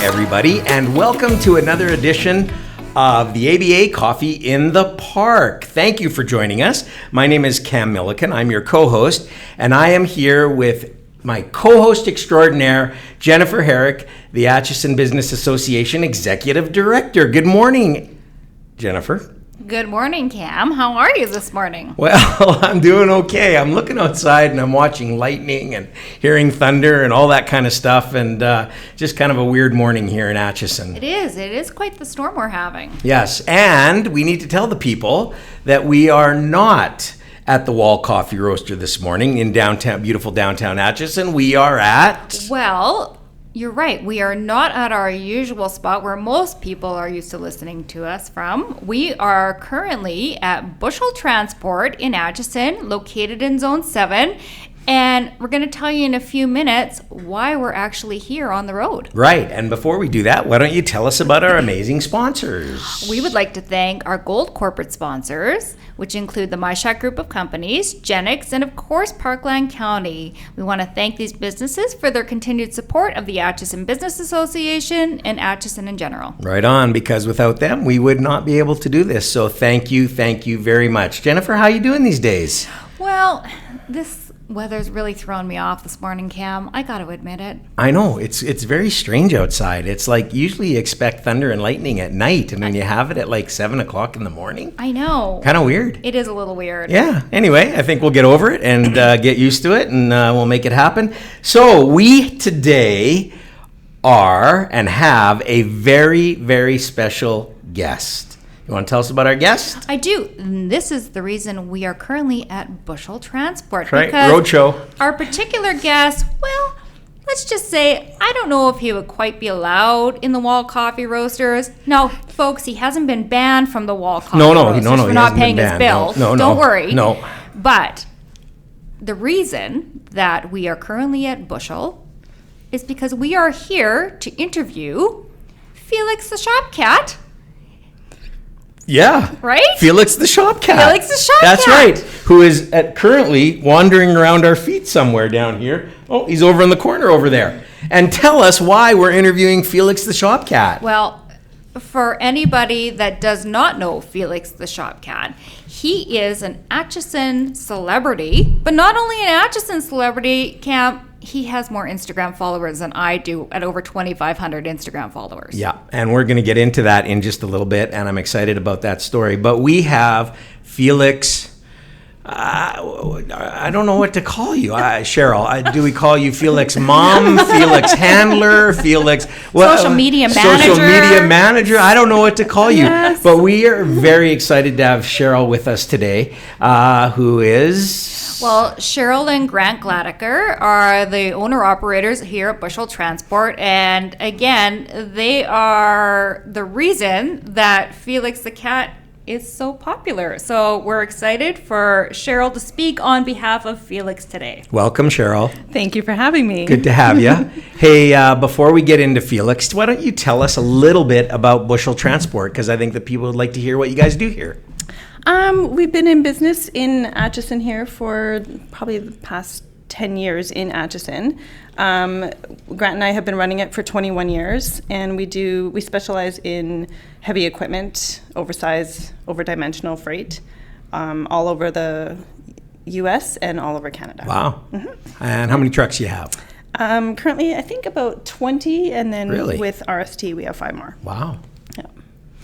everybody, and welcome to another edition of the ABA Coffee in the Park. Thank you for joining us. My name is Cam Milliken. I'm your co-host, and I am here with my co-host extraordinaire, Jennifer Herrick, the Atchison Business Association Executive Director. Good morning, Jennifer. Good morning, Cam. How are you this morning? Well, I'm doing okay. I'm looking outside and I'm watching lightning and hearing thunder and all that kind of stuff, and just kind of a weird morning here in Atchison. It is quite the storm we're having. Yes, and we need to tell the people that we are not at the Wall Coffee Roaster this morning in beautiful downtown Atchison. We are at... Well, you're right. We are not at our usual spot where most people are used to listening to us from. We are currently at Bushell Transport in Atchison, located in Zone 7. And we're going to tell you in a few minutes why we're actually here on the road. Right. And before we do that, why don't you tell us about our amazing sponsors? We would like to thank our gold corporate sponsors, which include the MyShack Group of Companies, Genix, and of course, Parkland County. We want to thank these businesses for their continued support of the Atchison Business Association and Atchison in general. Right on, because without them, we would not be able to do this. So thank you very much. Jennifer, how are you doing these days? Well, this weather's really thrown me off this morning, Cam. I got to admit it. I know. It's very strange outside. It's like usually you expect thunder and lightning at night, and then you have it at like 7 o'clock in the morning. I know. Kind of weird. It is a little weird. Yeah. Anyway, I think we'll get over it and get used to it, and we'll make it happen. So we today are and have a very, very special guest. You want to tell us about our guest? I do. And this is the reason we are currently at Bushell Transport. Right, roadshow. Our particular guest, well, let's just say, I don't know if he would quite be allowed in the Wall Coffee Roasters. No, folks, he hasn't been banned from the Wall Coffee Roasters for not paying his bill. No, don't worry. No. But the reason that we are currently at Bushell is because we are here to interview Felix the Shop Cat. Yeah. Right? Felix the Shop Cat. Felix the Shop That's Cat. right. Who is currently wandering around our feet somewhere down here. Oh, he's over in the corner over there. And tell us why we're interviewing Felix the Shop Cat. Well, for anybody that does not know Felix the Shop Cat, he is an Atchison celebrity, but not only an Atchison celebrity, Cam, he has more Instagram followers than I do at over 2,500 Instagram followers. Yeah, and we're going to get into that in just a little bit, and I'm excited about that story. But we have Felix... I don't know what to call you, Cheryl. Do we call you Felix Mom, Felix Handler, Felix Social media manager? Social media manager. I don't know what to call you. Yes. But we are very excited to have Cheryl with us today, who is... Well, Cheryl and Grant Gladiker are the owner-operators here at Bushell Transport. And again, they are the reason that Felix the Cat is so popular. So we're excited for Cheryl to speak on behalf of Felix today. Welcome, Cheryl. Thank you for having me. Good to have you. Hey, before we get into Felix, why don't you tell us a little bit about Bushell Transport? Because I think that people would like to hear what you guys do here. We've been in business in Atchison here for probably the past 10 years in Atchison. Grant and I have been running it for 21 years, and we specialize in heavy equipment, oversized, overdimensional freight, all over the U.S. and all over Canada. Wow. Mm-hmm. And how many trucks do you have? Currently, I think about 20, and then Really? with RST, we have 5 more. Wow. Yeah.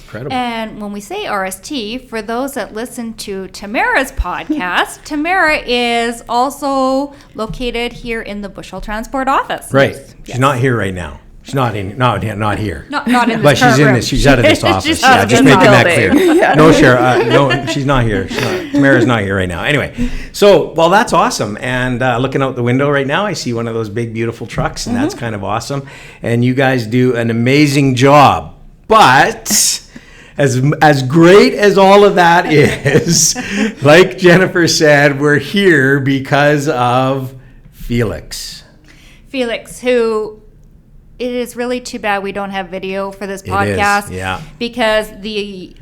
Incredible. And when we say RST, for those that listen to Tamara's podcast, Tamara is also located here in the Bushell Transport office. Right. Yes. She's not here right now. She's not here. Not in this But she's current in room. this. She's out of this office. She's Yeah, out of just this making that building. clear. Yeah. No, Cheryl. No, she's not here. Tamara's not here right now. Anyway, so well, that's awesome. And looking out the window right now, I see one of those big, beautiful trucks, and that's kind of awesome. And you guys do an amazing job. But as great as all of that is, like Jennifer said, we're here because of Felix. Felix, who it is really too bad we don't have video for this podcast. Yeah. Because the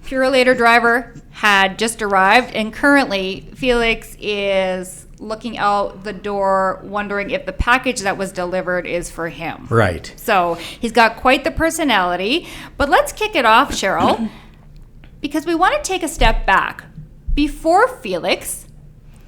Purolator driver had just arrived, and currently Felix is looking out the door, wondering if the package that was delivered is for him. Right. So he's got quite the personality. But let's kick it off, Cheryl, because we want to take a step back. Before Felix,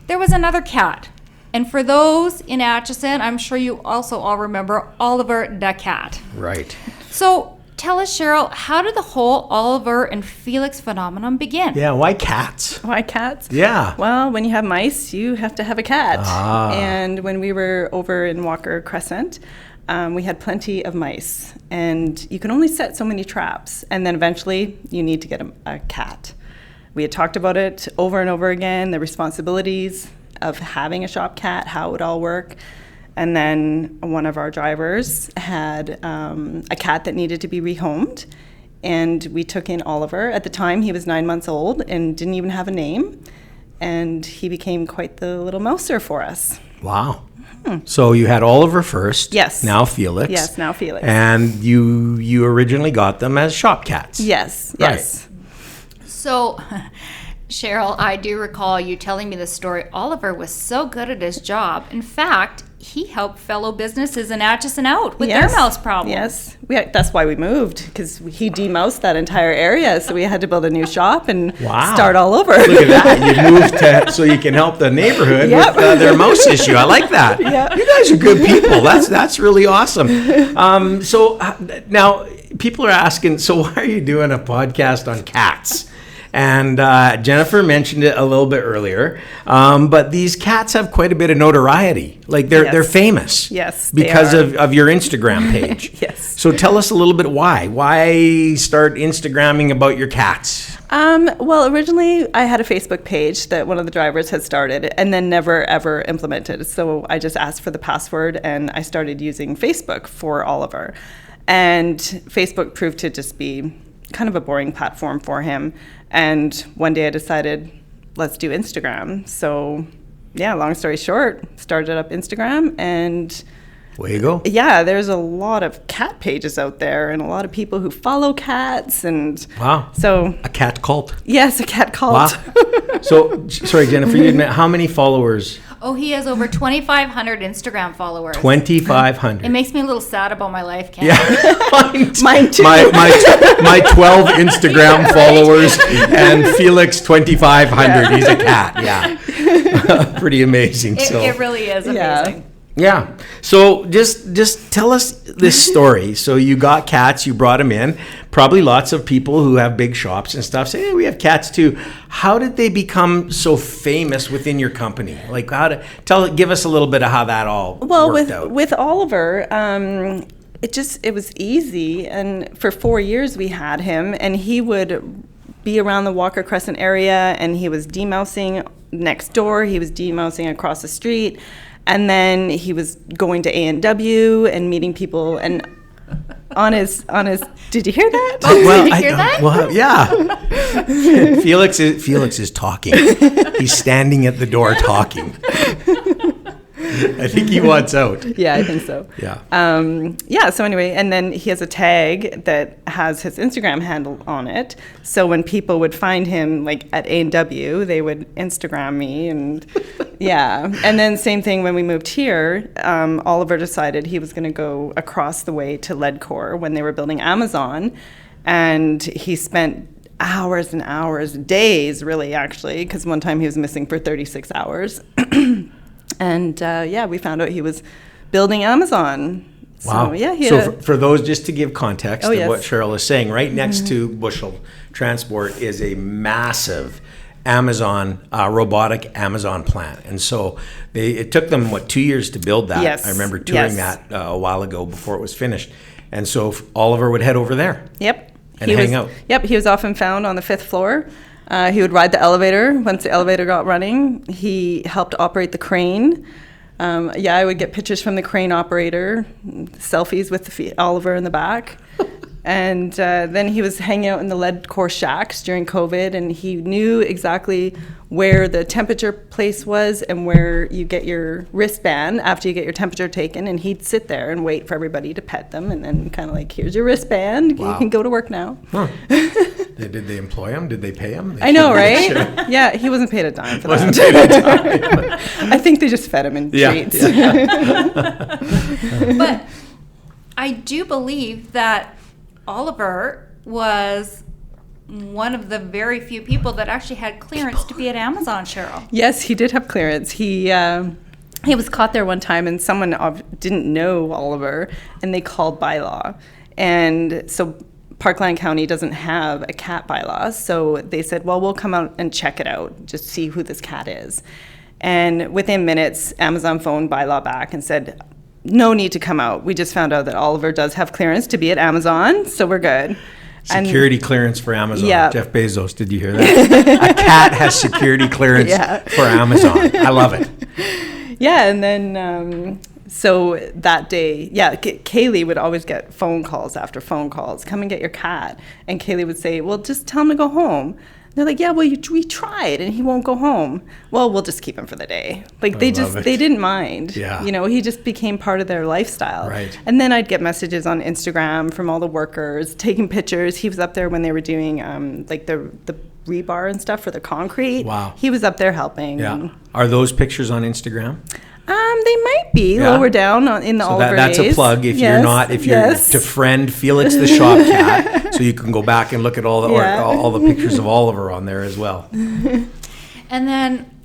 there was another cat. And for those in Atchison, I'm sure you also all remember Oliver the cat. Right. So tell us, Cheryl, how did the whole Oliver and Felix phenomenon begin? Yeah, why cats? Why cats? Yeah. Well, when you have mice, you have to have a cat. Ah. And when we were over in Walker Crescent, we had plenty of mice. And you can only set so many traps. And then eventually, you need to get a cat. We had talked about it over and over again, the responsibilities of having a shop cat, how it would all work. And then one of our drivers had a cat that needed to be rehomed. And we took in Oliver. At the time, he was 9 months old and didn't even have a name. And he became quite the little mouser for us. Wow. So you had Oliver first. Yes. Now Felix. Yes, now Felix. And you originally got them as shop cats. Yes, Right. yes. So, Cheryl, I do recall you telling me the story. Oliver was so good at his job. In fact, he helped fellow businesses in Atchison out with their mouse problem. Yes, that's why we moved, because he demoused that entire area, so we had to build a new shop and Wow. start all over. Look at that. You moved so you can help the neighborhood Yep. with their mouse issue. I like that. Yep. You guys are good people. That's really awesome. So now people are asking, so why are you doing a podcast on cats? And Jennifer mentioned it a little bit earlier, but these cats have quite a bit of notoriety. Like they're famous. Yes, they because are. of your Instagram page. Yes. So tell us a little bit why. Why start Instagramming about your cats? Well, originally I had a Facebook page that one of the drivers had started and then never ever implemented. So I just asked for the password and I started using Facebook for Oliver. And Facebook proved to just be kind of a boring platform for him. And one day I decided, let's do Instagram. So yeah, long story short, started up Instagram, and Way you go. yeah, there's a lot of cat pages out there and a lot of people who follow cats. And Wow. so A cat cult. yes, a cat cult. Wow. So, sorry, Jennifer, you admit, how many followers? Oh, he has over 2,500 Instagram followers. 2,500. It makes me a little sad about my life, Ken. Yeah. Mine too. My 12 Instagram followers and Felix 2,500. He's a cat. Yeah. Pretty amazing. It really is Yeah. amazing. Yeah. So just tell us this story. So you got cats, you brought them in. Probably lots of people who have big shops and stuff say, hey, we have cats too. How did they become so famous within your company? Like give us a little bit of how that all worked out. With Oliver, it was easy, and for 4 years we had him, and he would be around the Walker Crescent area, and he was demousing next door, he was demousing across the street, and then he was going to A&W and meeting people, and on his did you hear that? Did you hear that? Well, yeah. Felix is talking. He's standing at the door talking. I think he wants out. Yeah, I think so. Yeah. So anyway, and then he has a tag that has his Instagram handle on it. So when people would find him like at A&W, they would Instagram me, and yeah. And then same thing when we moved here, Oliver decided he was going to go across the way to Leadcore when they were building Amazon, and he spent hours and hours, days really actually, because one time he was missing for 36 hours. And we found out he was building Amazon. Wow. So, yeah, For those, just to give context of yes. what Cheryl is saying, right next to Bushell Transport is a massive Amazon, robotic Amazon plant. And so it took them, 2 years to build that? Yes. I remember touring that a while ago before it was finished. And so Oliver would head over there. Yep. And hang out. Yep, he was often found on the 5th floor. He would ride the elevator. Once the elevator got running, he helped operate the crane. I would get pictures from the crane operator, selfies with Oliver in the back. And then he was hanging out in the Leadcore shacks during COVID, and he knew exactly where the temperature place was and where you get your wristband after you get your temperature taken, and he'd sit there and wait for everybody to pet them, and then kind of like, here's your wristband, Wow. you can go to work now. Huh. Did they employ him? Did they pay him? I know, right? Yeah, he wasn't paid a dime for Wasn't that. paid a dime. I think they just fed him in treats. But I do believe that Oliver was one of the very few people that actually had clearance to be at Amazon, Cheryl. Yes, he did have clearance. He was caught there one time, and someone didn't know Oliver, and they called bylaw. And so Parkland County doesn't have a cat bylaw, so they said, well, we'll come out and check it out, just see who this cat is. And within minutes, Amazon phoned bylaw back and said, no need to come out. We just found out that Oliver does have clearance to be at Amazon, so we're good. Security clearance for Amazon. Yeah. Jeff Bezos, did you hear that? A cat has security clearance for Amazon. I love it. Yeah, and then so that day, Kaylee would always get phone calls after phone calls. Come and get your cat. And Kaylee would say, well, just tell him to go home. They're like, yeah, well, we tried and he won't go home. Well, we'll just keep him for the day. Like they didn't mind. Yeah. You know, he just became part of their lifestyle. Right. And then I'd get messages on Instagram from all the workers taking pictures. He was up there when they were doing like the rebar and stuff for the concrete. Wow. He was up there helping. Yeah. Are those pictures on Instagram? They might be lower down in the Oliver that's days. a plug if you're to friend Felix the Shop Cat, so you can go back and look at all the pictures of Oliver on there as well. And then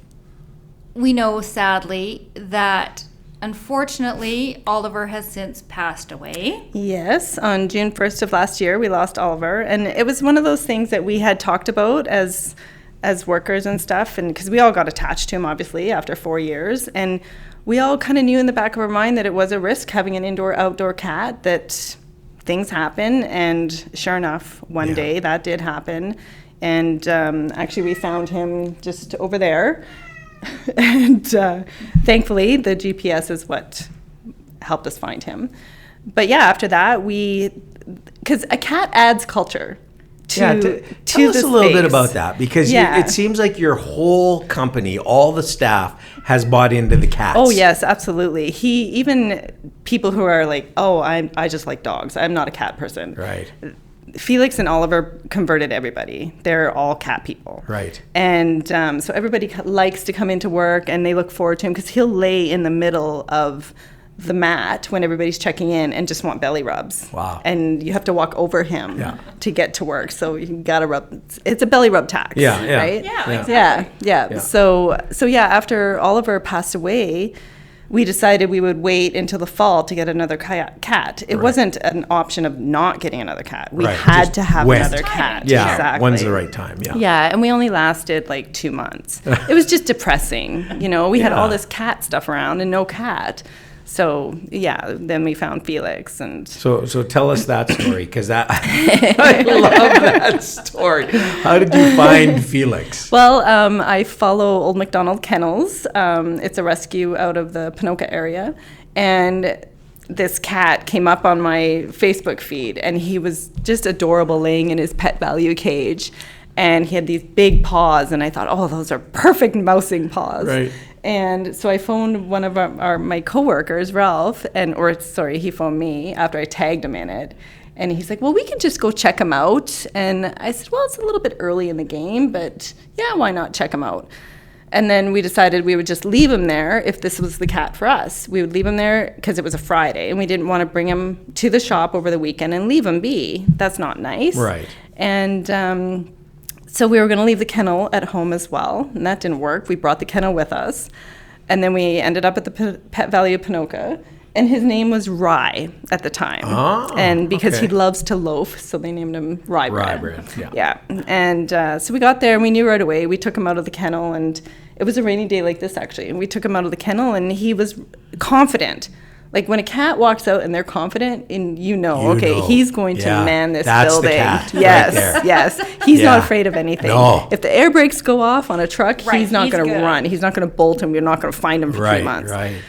we know, sadly, that unfortunately Oliver has since passed away. Yes, on June 1st of last year, we lost Oliver, and it was one of those things that we had talked about as workers and stuff, and because we all got attached to him, obviously, after 4 years, and we all kind of knew in the back of our mind that it was a risk having an indoor-outdoor cat, that things happen, and sure enough, one day that did happen, and actually we found him just over there, and thankfully the GPS is what helped us find him. But yeah, after that, because a cat adds culture. Tell us a little bit about that, because it seems like your whole company, all the staff, has bought into the cats. Oh yes, absolutely. Even people who are like, oh, I just like dogs. I'm not a cat person. Right. Felix and Oliver converted everybody. They're all cat people. Right. And so everybody likes to come into work, and they look forward to him because he'll lay in the middle of the mat when everybody's checking in and just want belly rubs. Wow. And you have to walk over him to get to work. So you gotta rub. It's a belly rub tax. Yeah. Right? Yeah, exactly. Yeah. So after Oliver passed away, we decided we would wait until the fall to get another cat. It wasn't an option of not getting another cat. We had to have another cat. Yeah, exactly. when's the right time? Yeah. Yeah, and we only lasted like 2 months. It was just depressing. You know, we had all this cat stuff around and no cat. So then we found Felix, and so tell us that story, because I love that story. How did you find Felix? Well, I follow Old MacDonald Kennels. It's a rescue out of the Ponoka area, and this cat came up on my Facebook feed, and he was just adorable, laying in his Pet Value cage. And he had these big paws, and I thought, oh, those are perfect mousing paws. Right. And so I phoned one of my coworkers, Ralph, he phoned me after I tagged him in it. And he's like, well, we can just go check him out. And I said, well, it's a little bit early in the game, but yeah, why not check him out? And then we decided we would just leave him there if this was the cat for us. We would leave him there because it was a Friday, and we didn't want to bring him to the shop over the weekend and leave him be. That's not nice. Right. And so we were going to leave the kennel at home as well, and that didn't work. We brought the kennel with us, and then we ended up at the Pet Value Ponoka, and his name was Rye at the time. Oh, and because he loves to loaf, so they named him Rye Bread. Rye Bread, yeah. And so we got there, and we knew right away. We took him out of the kennel, and it was a rainy day like this, actually, and we took him out of the kennel, and he was confident. Like when a cat walks out and they're confident, and he's going to man this building. That's the cat yes, right there. yes. He's not afraid of anything. No. If the air brakes go off on a truck, he's not going to run. He's not going to bolt him. You're not going to find him for 3 months. Right.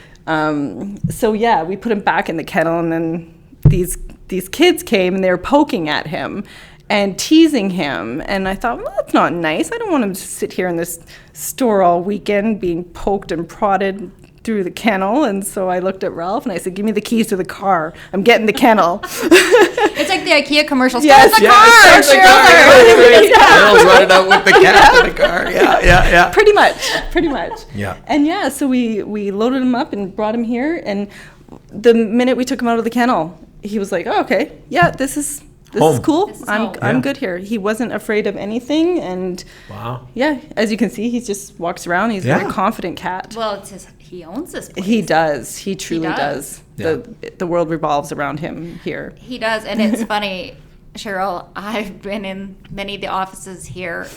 We put him back in the kennel, and then these kids came and they were poking at him and teasing him. And I thought, well, that's not nice. I don't want him to sit here in this store all weekend being poked and prodded through the kennel. And so I looked at Ralph and I said, give me the keys to the car. I'm getting the kennel. It's like the IKEA commercial. Yes, Start the yes, car. Cheryl's running out with the cat in the car. Yeah. Pretty much. Yeah. And so we loaded him up and brought him here. And the minute we took him out of the kennel, he was like, oh, okay, yeah, this is cool. This is I'm home. good here. He wasn't afraid of anything. And Wow. yeah, as you can see, he just walks around. He's a very confident cat. Well, he owns this place. He does. He truly does. does. The world revolves around him here. He does, and it's funny, Cheryl, I've been in many of the offices here,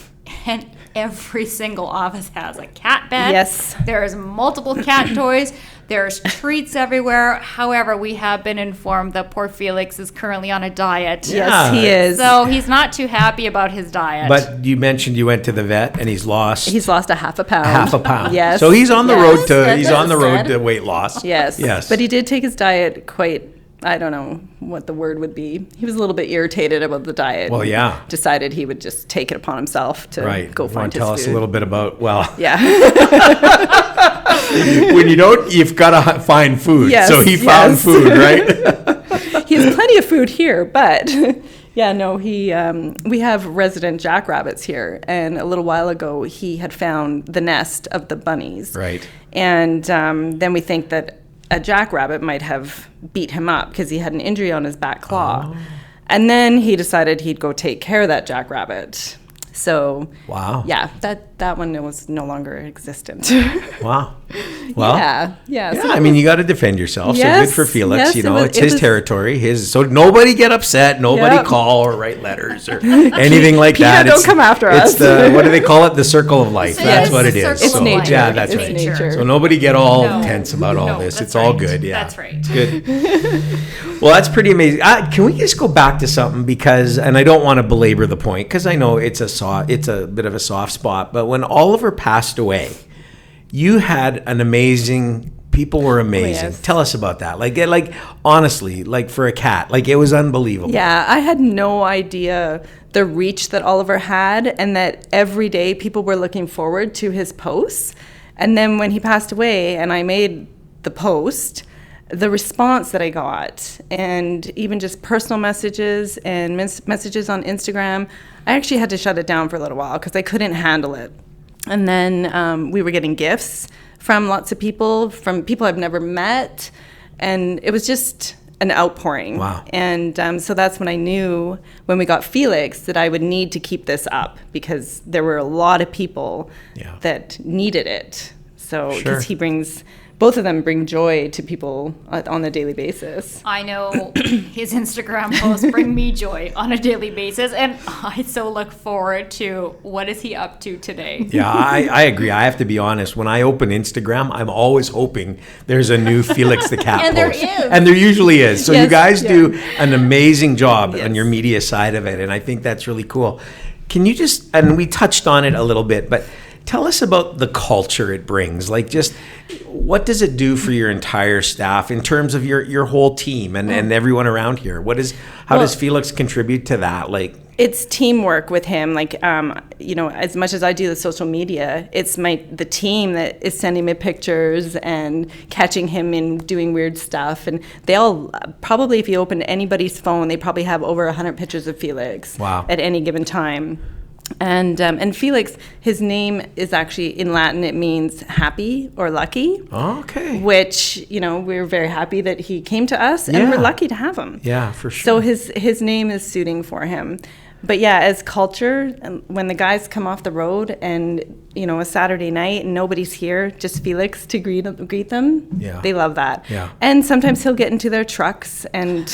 and every single office has a cat bed. Yes. There's multiple cat toys. There's treats everywhere. However, we have been informed that poor Felix is currently on a diet. Yes, he is. So he's not too happy about his diet. But you mentioned you went to the vet and he's lost a half a pound. half a pound. Yes. So he's on the road to That's to weight loss. Yes. But he did take his diet quite, I don't know what the word would be. He was a little bit irritated about the diet. Well, yeah. Decided he would just take it upon himself to go find his tell food. us a little bit about, Yeah. when you don't, you've got to find food. Yes, so he found food, right? He has plenty of food here, but we have resident jackrabbits here, and a little while ago he had found the nest of the bunnies. Right. And then we think that a jackrabbit might have beat him up because he had an injury on his back claw. And then he decided he'd go take care of that jackrabbit. So, Wow. yeah, that one was no longer existent. Wow. Well, yeah. I mean, you got to defend yourself. So Yes, good for Felix. yes, You know, it it's his was- territory. So nobody get upset. Nobody Yep. call or write letters or anything like Peter, that. don't come after It's us. the, what do they call it? The circle of life. So That's it's what it the is. circle It's So, nature. Yeah, that's It's right. nature. So nobody get all No. tense about all No, this. that's It's all right. good. Yeah. That's right. It's good. Well, that's pretty amazing. Can we just go back to something because, and I don't want to belabor the point because I know it's a bit of a soft spot, but when Oliver passed away, you had an amazing. People were amazing. yes. Tell us about that. Like honestly, like for a cat, like it was unbelievable. Yeah, I had no idea the reach that Oliver had, and that every day people were looking forward to his posts. And then when he passed away and I made the post, the response that I got, and even just personal messages and messages on Instagram, I actually had to shut it down for a little while because I couldn't handle it. And then we were getting gifts from lots of people, from people I've never met, and it was just an outpouring. Wow. And so that's when I knew, when we got Felix, that I would need to keep this up because there were a lot of people that needed it. So, because both of them bring joy to people on a daily basis. I know his Instagram posts bring me joy on a daily basis, and I so look forward to what is he up to today. Yeah, I agree. I have to be honest. When I open Instagram, I'm always hoping there's a new Felix the Cat And there post. is. And there usually is. So you Yes, guys yeah. do an amazing job Yes. on your media side of it, and I think that's really cool. Can you just, and we touched on it a little bit, but tell us about the culture it brings. Like, just what does it do for your entire staff in terms of your whole team and everyone around here? How does Felix contribute to that? Like, It's teamwork with him. Like, as much as I do the social media, it's the team that is sending me pictures and catching him in doing weird stuff. And they all, probably if you open anybody's phone, they probably have over 100 pictures of Felix. Wow. At any given time. And Felix, his name is actually, in Latin, it means happy or lucky. okay. Which, we're very happy that he came to us, and we're lucky to have him. Yeah, for sure. So his name is suiting for him. But yeah, as culture, when the guys come off the road and, a Saturday night and nobody's here, just Felix to greet them, they love that. Yeah. And sometimes he'll get into their trucks and,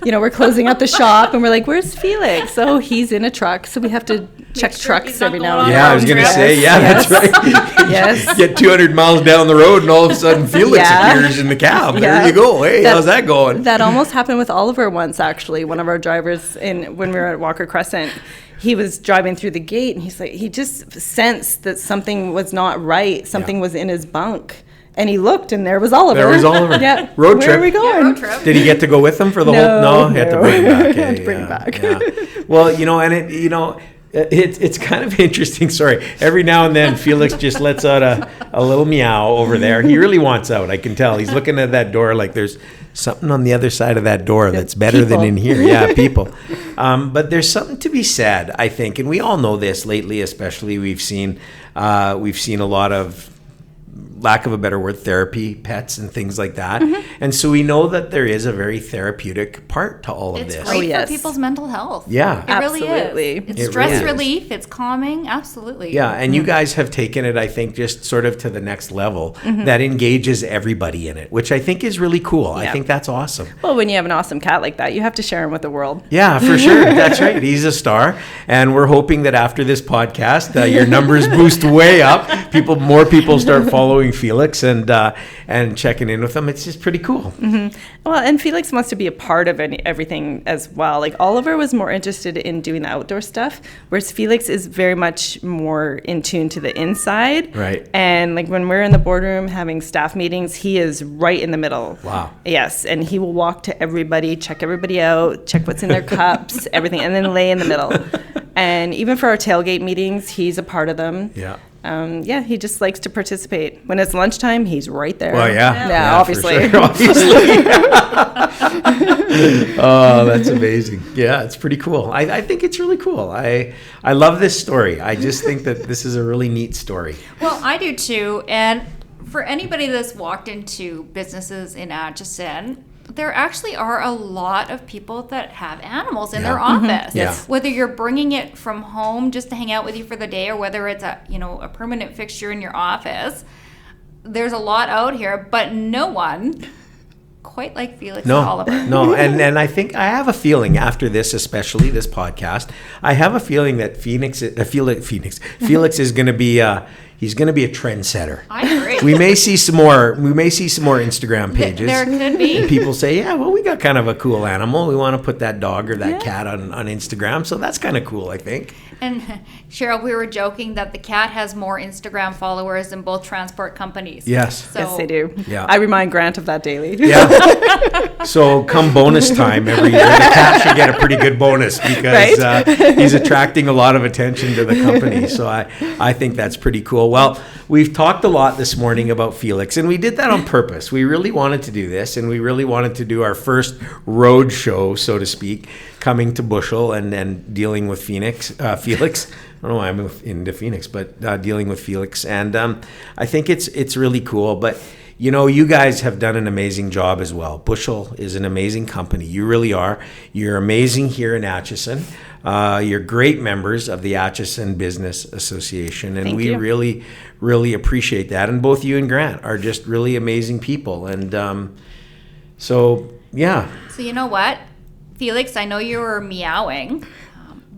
we're closing out the shop and we're like, where's Felix? Oh, he's in a truck. So we have to check sure trucks he's not every going now on and a then. Yeah, I was going to say, Yes. that's right. Yes. Get 200 miles down the road and all of a sudden Felix Yeah. appears in the cab. Yeah. There you go. Hey, how's that going? That almost happened with Oliver once, actually. One of our drivers, when we were at Walker Crescent, he was driving through the gate and he just sensed that something was not right. Something was in his bunk. And he looked, and there was Oliver. There was Oliver. Yeah. Road Where trip. are we going? Yeah, road trip. Did he get to go with them for the whole? No, he had to no. bring him back. Had to bring him back. Yeah. Well, and It's kind of interesting. Sorry. Every now and then, Felix just lets out a little meow over there. He really wants out. I can tell. He's looking at that door like there's something on the other side of that door that's better than in here. Yeah, people. But there's something to be said, I think, and we all know this lately. Especially, we've seen a lot of, lack of a better word, therapy pets and things like that. And so we know that there is a very therapeutic part to all of It's this. great for people's mental health. Yeah. It really Absolutely. is. It's It stress really is. relief. It's calming. Absolutely. Yeah, and you guys have taken it, I think, just sort of to the next level that engages everybody in it, which I think is really cool. I Yeah. think that's awesome. Well, when you have an awesome cat like that, you have to share him with the world. Yeah, for sure. That's right. He's a star. And we're hoping that after this podcast, your numbers boost way up. More people start following Felix and checking in with him. It's just pretty cool. Well, and Felix wants to be a part of everything as well. Like Oliver was more interested in doing the outdoor stuff, whereas Felix is very much more in tune to the inside. Right. And like when we're in the boardroom having staff meetings, he is right in the middle. Wow. Yes, and he will walk to everybody, check everybody out, check what's in their cups, everything, and then lay in the middle. And even for our tailgate meetings, he's a part of them. Yeah. He just likes to participate. When it's lunchtime, he's right there. Well, yeah. Yeah, for obviously. sure, obviously. Oh, that's amazing. Yeah, it's pretty cool. I think it's really cool. I love this story. I just think that this is a really neat story. Well, I do too. And for anybody that's walked into businesses in Atchison, there actually are a lot of people that have animals in their office. Yeah. Whether you're bringing it from home just to hang out with you for the day, or whether it's a permanent fixture in your office, there's a lot out here, but no one quite like Felix and Oliver. No, and I think I have a feeling after this, especially this podcast, I have a feeling that Felix is going to be he's going to be a trendsetter. I agree. We may see some more Instagram pages. There could be. And people say, yeah, well, we got kind of a cool animal. We want to put that dog or that cat on Instagram. So that's kind of cool, I think. And Cheryl, we were joking that the cat has more Instagram followers than both transport companies. Yes. So, Yes, they do. Yeah. I remind Grant of that daily. Yeah. So come bonus time every year, the cat should get a pretty good bonus because he's attracting a lot of attention to the company. So I think that's pretty cool. Well, we've talked a lot this morning about Felix, and we did that on purpose. We really wanted to do this, and we really wanted to do our first road show, so to speak, coming to Bushell and dealing with Felix. I don't know why I'm into Phoenix, but dealing with Felix. And I think it's really cool. But, you guys have done an amazing job as well. Bushell is an amazing company. You really are. You're amazing here in Atchison. You're great members of the Atchison Business Association. And we really, really appreciate that. And both you and Grant are just really amazing people. And so, yeah. So you know what? Felix, I know you were meowing,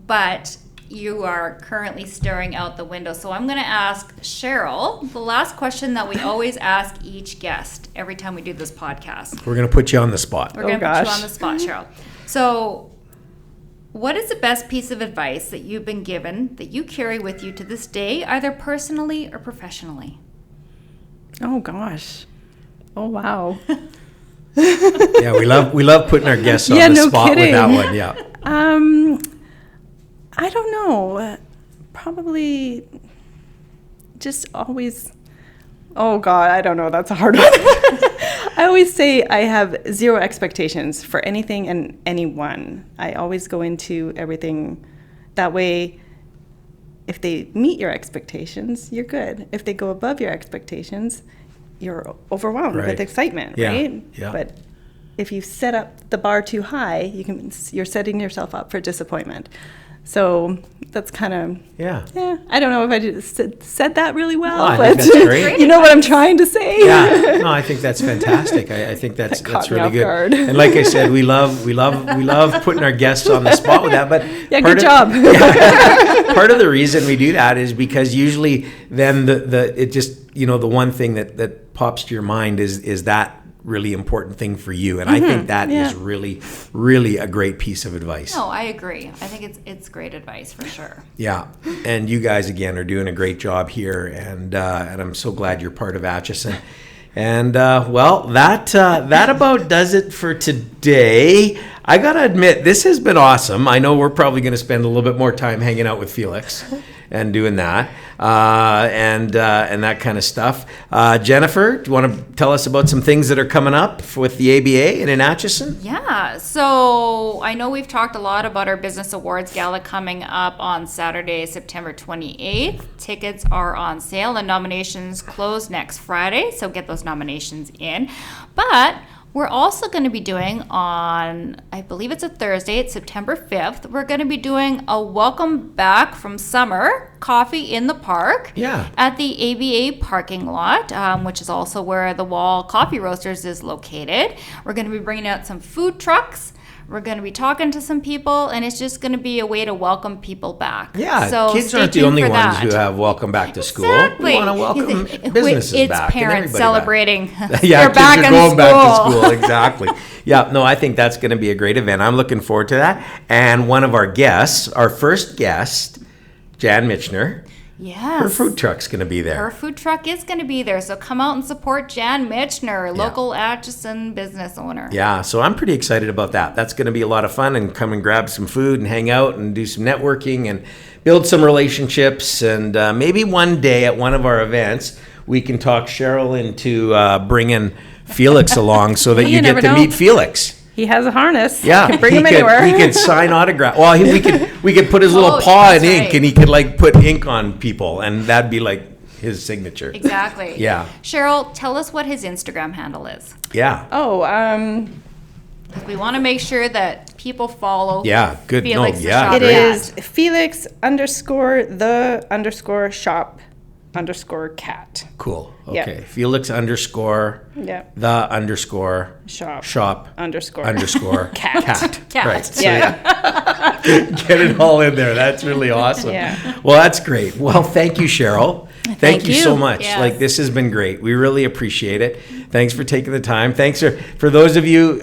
but you are currently staring out the window. So I'm going to ask Cheryl the last question that we always ask each guest every time we do this podcast. We're going to put you on the spot. We're going to put you on the spot, Cheryl. So what is the best piece of advice that you've been given that you carry with you to this day, either personally or professionally? Oh, gosh. Oh, wow. Yeah, we love putting our guests on the spot with that one. Yeah. I don't know. Probably just always. Oh God, I don't know. That's a hard one. I always say I have zero expectations for anything and anyone. I always go into everything that way. If they meet your expectations, you're good. If they go above your expectations, you're overwhelmed with excitement, right? Yeah. But if you set up the bar too high, you're setting yourself up for disappointment. So that's kind of I don't know if I said that really well, I but think that's great. You know what I'm trying to say. Yeah, no, I think that's fantastic. I think that's really good. Guard. And like I said, we love putting our guests on the spot with that. But good job. Part of the reason we do that is because usually then the one thing that pops to your mind is that really important thing for you, and I think that is really, really a great piece of advice. No, I agree. I think it's great advice for sure. Yeah, and you guys again are doing a great job here, and I'm so glad you're part of Atchison. And well, that about does it for today. I gotta admit, this has been awesome. I know we're probably going to spend a little bit more time hanging out with Felix and doing that, and that kind of stuff. Jennifer, do you want to tell us about some things that are coming up with the ABA and in Atchison? Yeah, so I know we've talked a lot about our Business Awards Gala coming up on Saturday, September 28th. Tickets are on sale and nominations close next Friday, so get those nominations in. But we're also going to be doing on, I believe it's a Thursday, it's September 5th, we're going to be doing a welcome back from summer coffee in the park at the ABA parking lot, which is also where the Wall Coffee Roasters is located. We're going to be bringing out some food trucks. We're going to be talking to some people, and it's just going to be a way to welcome people back. Yeah, so kids aren't the only ones who have welcome back to school. Exactly. We want to welcome businesses back. It's parents celebrating yeah, they're kids back are in going school. back to school. Exactly. Yeah, no, I think that's going to be a great event. I'm looking forward to that. And one of our guests, our first guest, Jan Michener, her food truck's going to be there. Her food truck is going to be there. So come out and support Jan Michener, local Atchison business owner. Yeah, so I'm pretty excited about that. That's going to be a lot of fun, and come and grab some food and hang out and do some networking and build some relationships. And maybe one day at one of our events, we can talk Cheryl into bringing Felix along so that you get to meet Felix. He has a harness. Yeah, can bring him anywhere. He could sign autograph. Well, we could put his little paw in ink, and he could like put ink on people, and that'd be like his signature. Exactly. Yeah. Cheryl, tell us what his Instagram handle is. Yeah. We want to make sure that people follow. Yeah. Good. Felix No. the Yeah. Shop It Cat. is Felix_the_shop_cat. Cool. Yeah. Okay. Felix _the_shop_cat. Right. So, Yeah. get it all in there. That's really awesome. Yeah. Well, that's great. Well, thank you, Cheryl. Thank you so much. Yes. Like, this has been great. We really appreciate it. Thanks for taking the time. Thanks for those of you,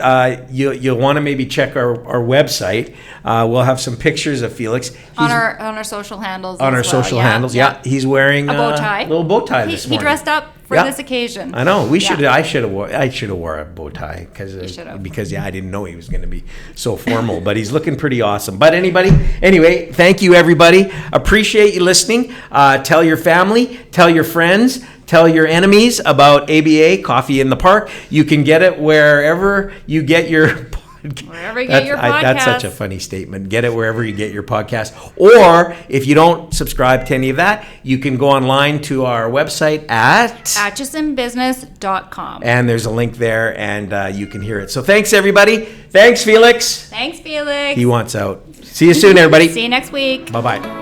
you'll want to maybe check our website. We'll have some pictures of Felix. On our social handles. On our social handles. Yeah. He's wearing a bow tie. little bow tie this morning. He dressed up for this occasion. I know. I should have wore a bow tie because I didn't know he was going to be so formal. But he's looking pretty awesome. But anyway, thank you everybody. Appreciate you listening. Tell your family, tell your friends, tell your enemies about ABA Coffee in the Park. You can get it wherever you get your podcast. Wherever you get your podcast. That's such a funny statement. Get it wherever you get your podcast. Or if you don't subscribe to any of that, you can go online to our website at AtchisonBusiness.com. And there's a link there, and you can hear it. So thanks, everybody. Thanks, Felix. Thanks, Felix. He wants out. See you soon, everybody. See you next week. Bye-bye.